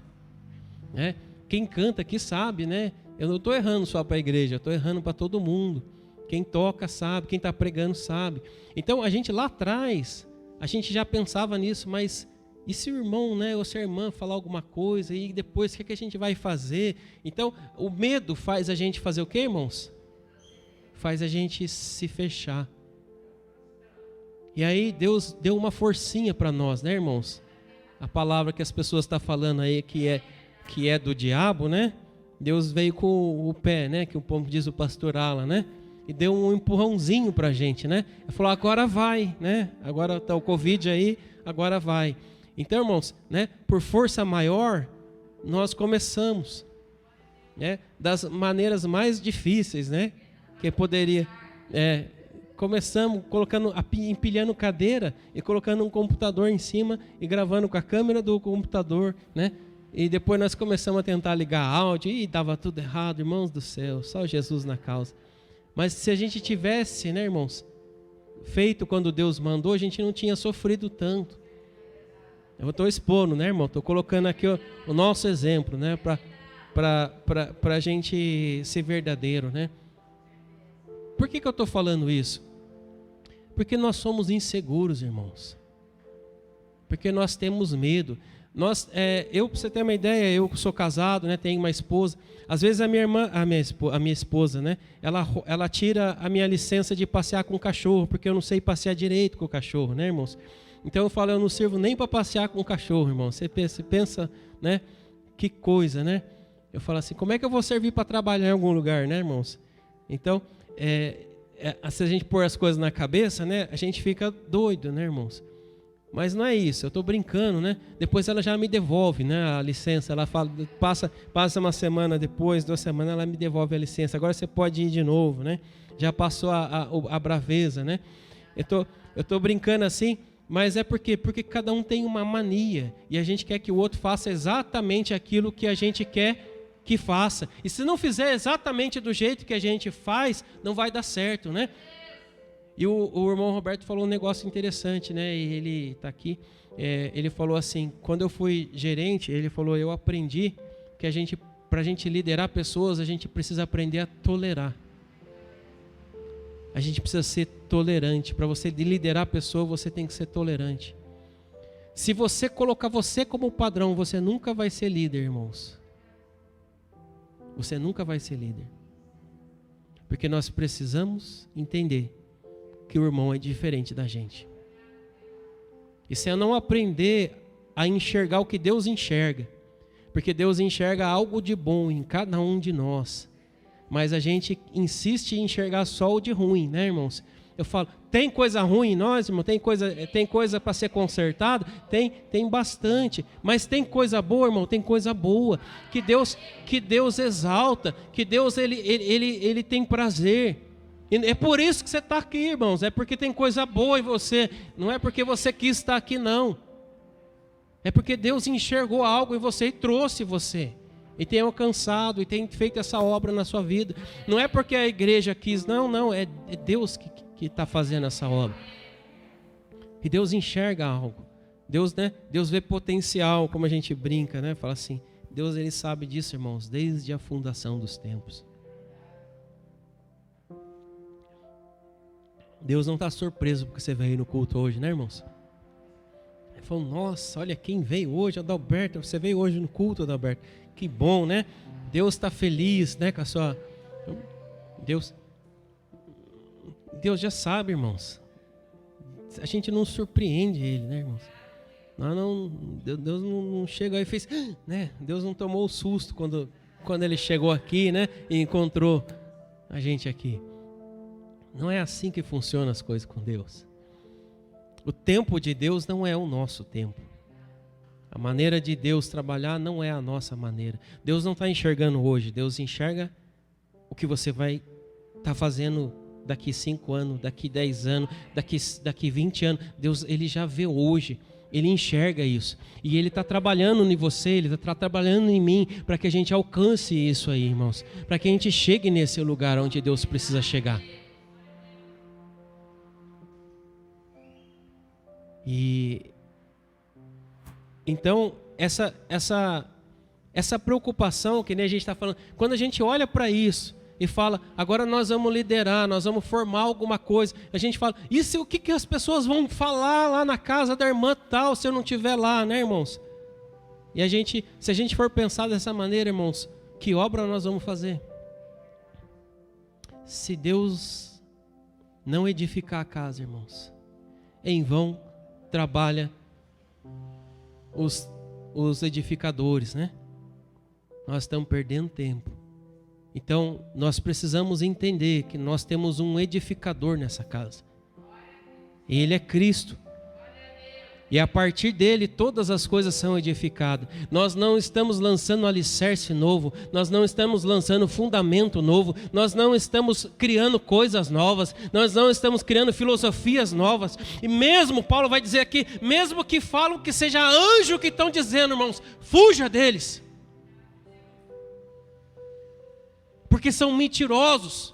né? Quem canta aqui sabe, né? Eu não estou errando só para a igreja, eu estou errando para todo mundo. Quem toca sabe, quem está pregando sabe. Então a gente lá atrás, a gente já pensava nisso, mas e se o irmão, né, ou se a irmã falar alguma coisa, e depois o que a gente vai fazer? Então o medo faz a gente fazer o quê, irmãos? Faz a gente se fechar. E aí Deus deu uma forcinha para nós, né, irmãos? A palavra que as pessoas estão falando aí que é do diabo, né? Deus veio com o pé, né? Que o povo diz o pastor Alan, né? E deu um empurrãozinho para a gente, né? Ele falou, agora vai, né? Agora está o Covid aí, agora vai. Então, irmãos, né? Por força maior, nós começamos, né? Das maneiras mais difíceis, né? Que poderia... Começamos empilhando cadeira e colocando um computador em cima e gravando com a câmera do computador, né? E depois nós começamos a tentar ligar áudio e dava tudo errado, irmãos do céu, só Jesus na causa. Mas se a gente tivesse, né, irmãos, feito quando Deus mandou, a gente não tinha sofrido tanto. Eu estou expondo, né, irmão? Estou colocando aqui o nosso exemplo, né, para a gente ser verdadeiro, né? Por que eu estou falando isso? Porque nós somos inseguros, irmãos. Porque nós temos medo. Para você ter uma ideia, eu sou casado, né, tenho uma esposa. Às vezes a minha esposa, né, ela tira a minha licença de passear com o cachorro, porque eu não sei passear direito com o cachorro, né, irmãos? Então eu falo, eu não sirvo nem para passear com o cachorro, irmão. Você pensa, né, que coisa, né? Eu falo assim, como é que eu vou servir para trabalhar em algum lugar, né, irmãos? Então, se a gente pôr as coisas na cabeça, né, a gente fica doido, né, irmãos? Mas não é isso, eu estou brincando, né? Depois ela já me devolve, né, a licença. Ela fala, passa uma semana depois, 2 semanas, ela me devolve a licença. Agora você pode ir de novo, né? Já passou a braveza, né? Eu estou brincando assim, mas é porque cada um tem uma mania e a gente quer que o outro faça exatamente aquilo que a gente quer que faça. E se não fizer exatamente do jeito que a gente faz, não vai dar certo, né? E o irmão Roberto falou um negócio interessante, né? E ele está aqui. Ele falou assim: quando eu fui gerente, ele falou, eu aprendi que para a gente liderar pessoas, a gente precisa aprender a tolerar. A gente precisa ser tolerante. Para você liderar a pessoa, você tem que ser tolerante. Se você colocar você como padrão, você nunca vai ser líder, irmãos. Você nunca vai ser líder. Porque nós precisamos entender que o irmão é diferente da gente. E se eu não aprender a enxergar o que Deus enxerga, porque Deus enxerga algo de bom em cada um de nós, mas a gente insiste em enxergar só o de ruim, né, irmãos? Eu falo, tem coisa ruim em nós, irmão? Tem coisa para ser consertada? Tem bastante. Mas tem coisa boa, irmão? Tem coisa boa. Que Deus exalta, que Deus ele tem prazer. E é por isso que você está aqui, irmãos. É porque tem coisa boa em você. Não é porque você quis estar aqui, não. É porque Deus enxergou algo em você e trouxe você. E tem alcançado, e tem feito essa obra na sua vida. Não é porque a igreja quis, não. É Deus que está fazendo essa obra. E Deus enxerga algo. Deus vê potencial, como a gente brinca, né? Fala assim, Deus ele sabe disso, irmãos, desde a fundação dos tempos. Deus não está surpreso porque você veio no culto hoje, né, irmãos? Ele falou, nossa, olha quem veio hoje, Adalberto, você veio hoje no culto, Adalberto. Que bom, né? Deus está feliz, né, com a sua... Deus já sabe, irmãos. A gente não surpreende Ele, né, irmãos? Deus não chega aí e fez... né? Deus não tomou o susto quando Ele chegou aqui, né? E encontrou a gente aqui. Não é assim que funcionam as coisas com Deus. O tempo de Deus não é o nosso tempo. A maneira de Deus trabalhar não é a nossa maneira. Deus não está enxergando hoje. Deus enxerga o que você vai estar fazendo daqui 5 anos, daqui 10 anos, daqui 20 anos. Deus, Ele já vê hoje. Ele enxerga isso. E Ele está trabalhando em você, Ele está trabalhando em mim, para que a gente alcance isso aí, irmãos. Para que a gente chegue nesse lugar onde Deus precisa chegar. E então essa preocupação que nem a gente está falando, quando a gente olha para isso e fala, agora nós vamos liderar, nós vamos formar alguma coisa, a gente fala, isso o que as pessoas vão falar lá na casa da irmã tal, se eu não estiver lá, né, irmãos? E se a gente for pensar dessa maneira, irmãos, que obra nós vamos fazer? Se Deus não edificar a casa, irmãos, em vão trabalha os edificadores, né? Nós estamos perdendo tempo. Então, nós precisamos entender que nós temos um edificador nessa casa. Ele é Cristo. E a partir dele, todas as coisas são edificadas. Nós não estamos lançando alicerce novo. Nós não estamos lançando fundamento novo. Nós não estamos criando coisas novas. Nós não estamos criando filosofias novas. E mesmo, Paulo vai dizer aqui, mesmo que falam que seja anjo que estão dizendo, irmãos, fuja deles. Porque são mentirosos.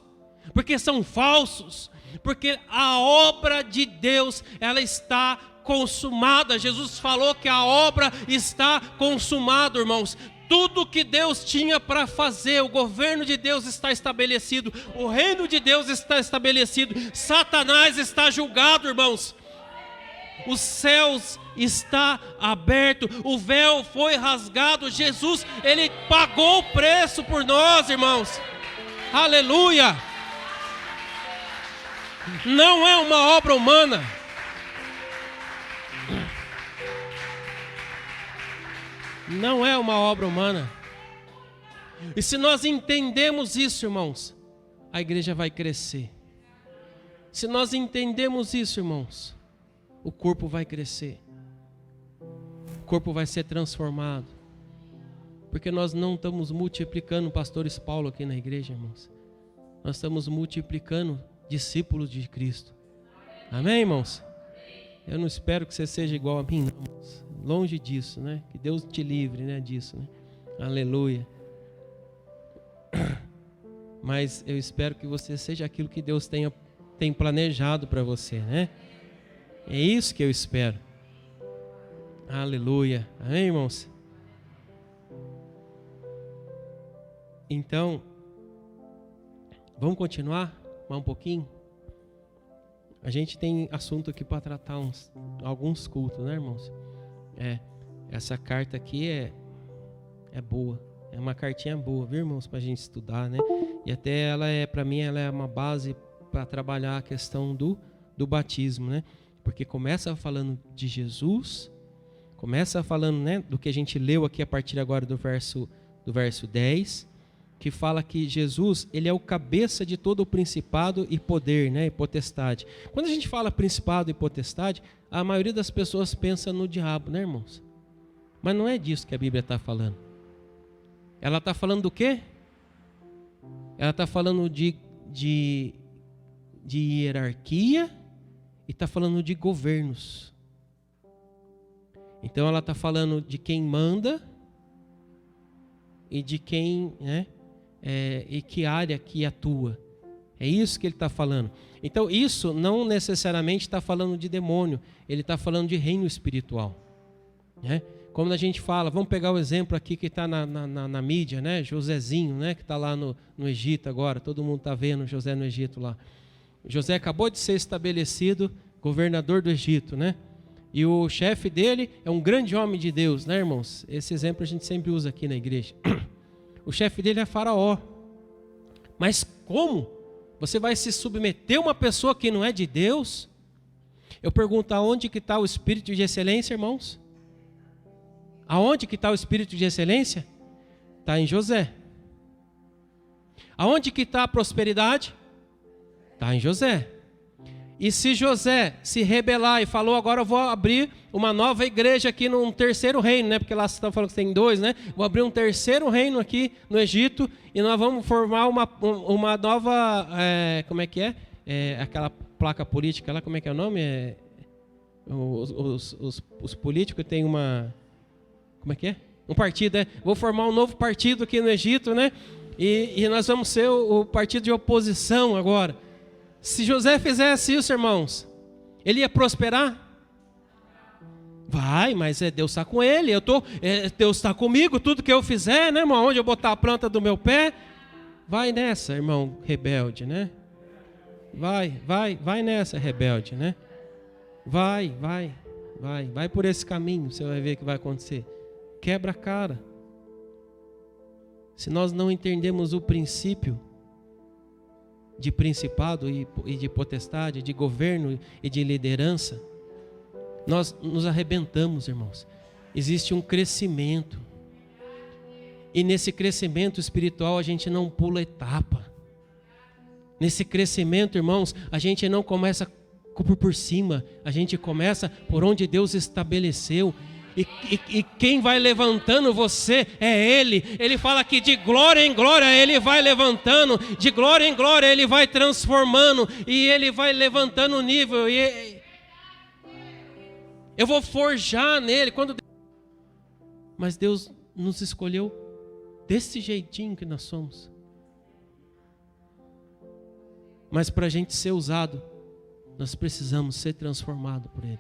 Porque são falsos. Porque a obra de Deus, ela está consumada. Jesus falou que a obra está consumada, irmãos. Tudo que Deus tinha para fazer, o governo de Deus está estabelecido, o reino de Deus está estabelecido, Satanás está julgado, irmãos. Os céus está aberto, o véu foi rasgado, Jesus, Ele pagou o preço por nós, irmãos. Aleluia! Não é uma obra humana. Não é uma obra humana. E se nós entendemos isso, irmãos, a igreja vai crescer. Se nós entendemos isso, irmãos, o corpo vai crescer. O corpo vai ser transformado. Porque nós não estamos multiplicando pastores Paulo aqui na igreja, irmãos. Nós estamos multiplicando discípulos de Cristo. Amém, irmãos? Eu não espero que você seja igual a mim, não, irmãos. Longe disso, né? Que Deus te livre, né, disso, né? Aleluia. Mas eu espero que você seja aquilo que Deus tem planejado para você, né? É isso que eu espero. Aleluia. Amém, irmãos? Então, vamos continuar mais um pouquinho? A gente tem assunto aqui para tratar alguns cultos, né, irmãos? Essa carta aqui é boa. É uma cartinha boa, viu, irmãos, para a gente estudar, né? E até para mim, ela é uma base para trabalhar a questão do batismo, né? Porque começa falando de Jesus, começa falando, né, do que a gente leu aqui a partir agora do verso 10, que fala que Jesus, ele é o cabeça de todo o principado e poder, né, e potestade. Quando a gente fala principado e potestade, a maioria das pessoas pensa no diabo, né, irmãos? Mas não é disso que a Bíblia está falando. Ela está falando do quê? Ela está falando de hierarquia e está falando de governos. Então ela está falando de quem manda e de quem, né, e que área que atua. É isso que ele está falando. Então isso não necessariamente está falando de demônio, ele está falando de reino espiritual, né? Como a gente fala, vamos pegar o exemplo aqui que está na mídia, né? Josézinho, né? Que está lá no Egito agora, todo mundo está vendo José no Egito lá. José acabou de ser estabelecido governador do Egito, né? E o chefe dele é um grande homem de Deus, né, irmãos? Esse exemplo a gente sempre usa aqui na igreja. O chefe dele é Faraó. Mas como você vai se submeter a uma pessoa que não é de Deus? Eu pergunto, aonde que está o espírito de excelência, irmãos? Aonde que está o espírito de excelência? Está em José. Aonde que está a prosperidade? Está em José. E se José se rebelar e falou, agora eu vou abrir uma nova igreja aqui num terceiro reino, né? Porque lá vocês estão falando que tem 2, né? Vou abrir um terceiro reino aqui no Egito e nós vamos formar uma nova, como é que é? Aquela placa política lá, como é que é o nome? Os políticos têm uma... Como é que é? Um partido, Vou formar um novo partido aqui no Egito, né? E nós vamos ser o partido de oposição agora. Se José fizesse isso, irmãos, ele ia prosperar? Vai, mas Deus está com ele. Deus está comigo, tudo que eu fizer, né, irmão? Onde eu botar a planta do meu pé, vai nessa, irmão rebelde, né? Vai nessa, rebelde, né? Vai por esse caminho, você vai ver o que vai acontecer. Quebra a cara. Se nós não entendemos o princípio de principado e de potestade, de governo e de liderança, nós nos arrebentamos, irmãos. Existe um crescimento. E nesse crescimento espiritual a gente não pula etapa. Nesse crescimento, irmãos, a gente não começa por cima, a gente começa por onde Deus estabeleceu. E quem vai levantando você é Ele. Ele fala que de glória em glória Ele vai levantando, de glória em glória Ele vai transformando, e Ele vai levantando o nível. E eu vou forjar nele. Mas Deus nos escolheu desse jeitinho que nós somos. Mas para a gente ser usado, nós precisamos ser transformados por Ele.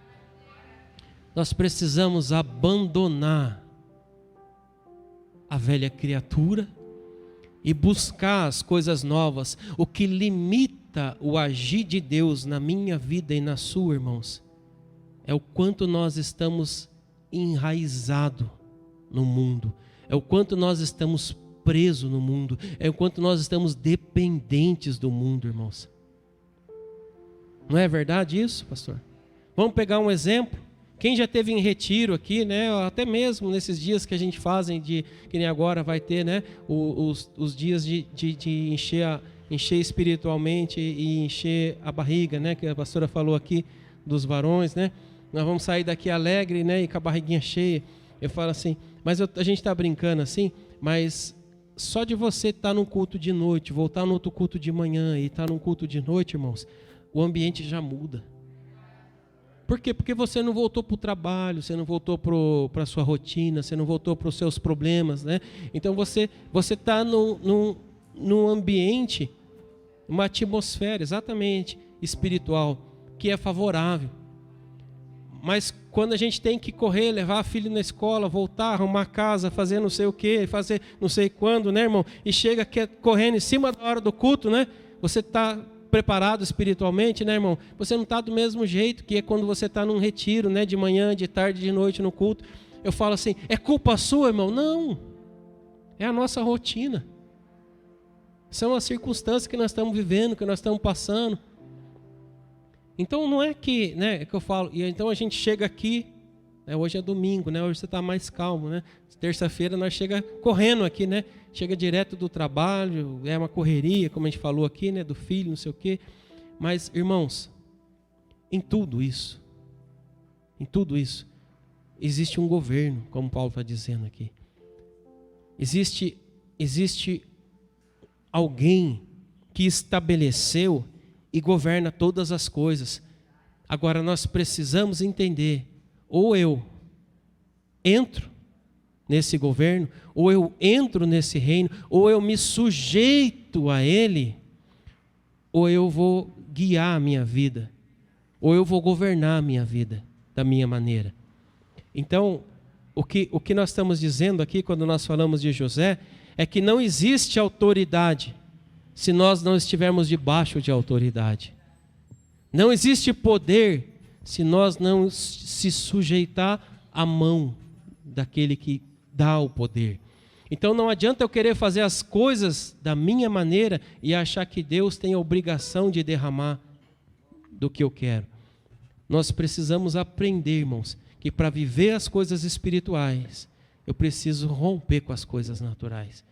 Nós precisamos abandonar a velha criatura e buscar as coisas novas. O que limita o agir de Deus na minha vida e na sua, irmãos, é o quanto nós estamos enraizados no mundo, é o quanto nós estamos presos no mundo, é o quanto nós estamos dependentes do mundo, irmãos. Não é verdade isso, pastor? Vamos pegar um exemplo. Quem já teve em retiro aqui, né? Até mesmo nesses dias que a gente fazem, que nem agora vai ter, né? Os dias de encher espiritualmente e encher a barriga, né? Que a pastora falou aqui dos varões, né? Nós vamos sair daqui alegre, né? E com a barriguinha cheia. Eu falo assim, mas a gente está brincando assim, mas só de você estar num culto de noite, voltar no outro culto de manhã e estar num culto de noite, irmãos, o ambiente já muda. Por quê? Porque você não voltou para o trabalho, você não voltou para a sua rotina, você não voltou para os seus problemas, né? Então você está num ambiente, uma atmosfera exatamente espiritual, que é favorável. Mas quando a gente tem que correr, levar a filha na escola, voltar, arrumar a casa, fazer não sei o quê, fazer não sei quando, né, irmão? E chega correndo em cima da hora do culto, né? Você está preparado espiritualmente, né, irmão? Você não está do mesmo jeito que é quando você está num retiro, né? De manhã, de tarde, de noite no culto. Eu falo assim, é culpa sua, irmão? Não. É a nossa rotina. São as circunstâncias que nós estamos vivendo, que nós estamos passando. Então não é que, né, é que eu falo, e então a gente chega aqui, né, hoje é domingo, né, hoje você está mais calmo, né, terça-feira nós chega correndo aqui, né, chega direto do trabalho, é uma correria, como a gente falou aqui, né, do filho, não sei o quê, mas irmãos, em tudo isso, existe um governo, como Paulo está dizendo aqui, existe alguém que estabeleceu e governa todas as coisas. Agora nós precisamos entender, ou eu entro nesse governo, ou eu entro nesse reino, ou eu me sujeito a ele, ou eu vou guiar a minha vida, ou eu vou governar a minha vida da minha maneira. Então, o que nós estamos dizendo aqui quando nós falamos de José, é que não existe autoridade se nós não estivermos debaixo de autoridade. Não existe poder se nós não se sujeitar à mão daquele que dá o poder. Então não adianta eu querer fazer as coisas da minha maneira e achar que Deus tem a obrigação de derramar do que eu quero. Nós precisamos aprender, irmãos, que para viver as coisas espirituais, eu preciso romper com as coisas naturais.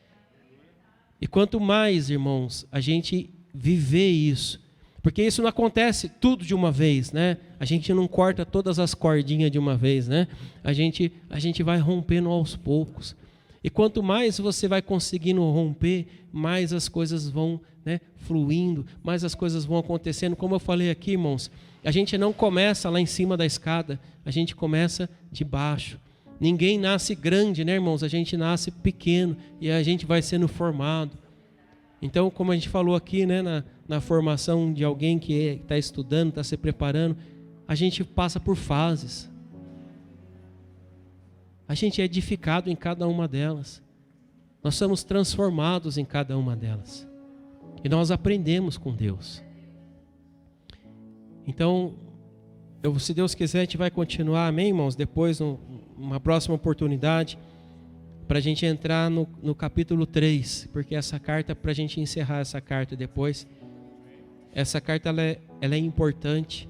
E quanto mais, irmãos, a gente viver isso, porque isso não acontece tudo de uma vez, né? A gente não corta todas as cordinhas de uma vez, né? A gente vai rompendo aos poucos. E quanto mais você vai conseguindo romper, mais as coisas vão, né, fluindo, mais as coisas vão acontecendo. Como eu falei aqui, irmãos, a gente não começa lá em cima da escada, a gente começa de baixo. Ninguém nasce grande, né, irmãos? A gente nasce pequeno e a gente vai sendo formado. Então, como a gente falou aqui, né, na formação de alguém que está estudando, está se preparando, a gente passa por fases. A gente é edificado em cada uma delas. Nós somos transformados em cada uma delas. E nós aprendemos com Deus. Então, se Deus quiser, a gente vai continuar, amém, irmãos? Depois, numa próxima oportunidade, para a gente entrar no capítulo 3, porque essa carta, para a gente encerrar essa carta depois, essa carta ela é importante,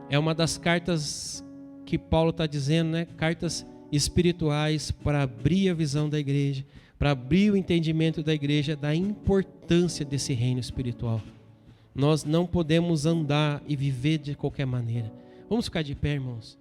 é uma das cartas que Paulo está dizendo, né? Cartas espirituais para abrir a visão da igreja, para abrir o entendimento da igreja da importância desse reino espiritual. Nós não podemos andar e viver de qualquer maneira. Vamos ficar de pé, irmãos.